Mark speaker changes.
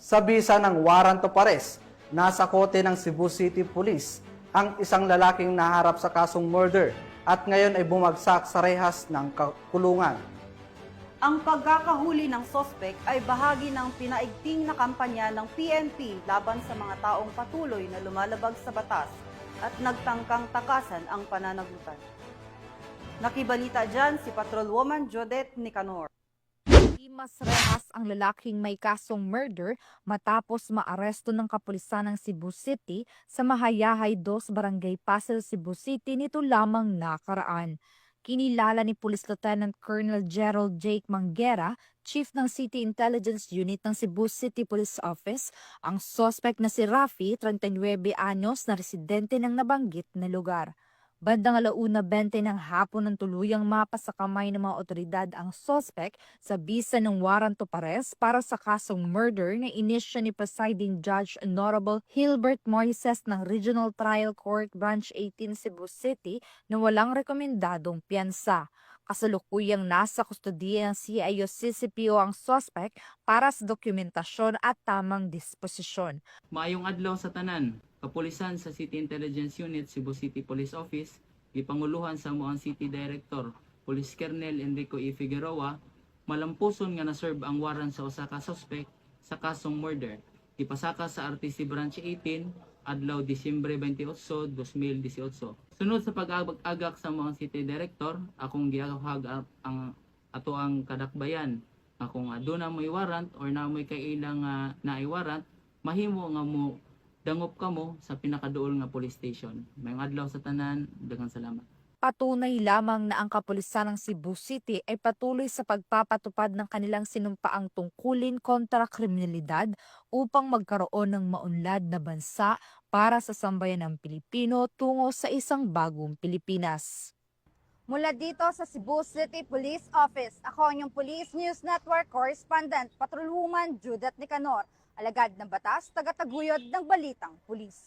Speaker 1: Sa bisa ng warrant of arrest, nasa kote ng Cebu City Police ang isang lalaking naharap sa kasong murder at ngayon ay bumagsak sa rehas ng kulungan.
Speaker 2: Ang pagkakahuli ng sospek ay bahagi ng pinaigting na kampanya ng PNP laban sa mga taong patuloy na lumalabag sa batas at nagtangkang takasan ang pananagutan. Nakibalita dyan si Patrolwoman Jodette Nicanor.
Speaker 3: Mas rehas ang lalaking may kasong murder matapos maaresto ng kapulisan ng Cebu City sa Mahayahay 2 Barangay Pasel, Cebu City nito lamang nakaraan. Kinilala ni Police Lieutenant Colonel Gerald Jake Manguera, Chief ng City Intelligence Unit ng Cebu City Police Office, ang suspect na si Rafi, 39 anyos na residente ng nabanggit na lugar. Bandang 1:20 ng hapon ng tuluyang mapa sa kamay ng mga otoridad ang suspect sa bisa ng warrant of arrest para sa kasong murder na inisyo ni Presiding Judge Honorable Hilbert Moises ng Regional Trial Court Branch 18 Cebu City na walang rekomendadong piyansa. Kasalukuyang nasa kustodiya ng CIO-CCPO ang suspect para sa dokumentasyon at tamang disposisyon.
Speaker 4: Maayong adlaw sa tanan, kapulisan sa City Intelligence Unit, Cebu City Police Office, gipanguluhan sa moang City Director, Police Colonel Enrico E. Figueroa, malampuson nga na-serve ang warrant sa usa ka suspect sa kasong murder. Ipasaka sa RTC Branch 18, adlaw Disyembre 28, 2018. Sunod sa pag-agak sa moang City Director, akong giahag ang ato ang kadakbayan. Akong aduna mo'y warrant or na mo'y kailang naay warrant, mahimo nga mo dangop kamo sa pinakaduol nga police station. Mayong adlaw sa tanan, daghang salamat.
Speaker 3: Patunay lamang na ang kapulisan ng Cebu City ay patuloy sa pagpapatupad ng kanilang sinumpaang tungkulin kontra kriminalidad upang magkaroon ng maunlad na bansa para sa sambayan ng Pilipino tungo sa isang bagong Pilipinas.
Speaker 5: Mula dito sa Cebu City Police Office, ako ang inyong Police News Network Correspondent, Patrolwoman Judette Nicanor, alagad ng batas, tagataguyod ng balitang pulis.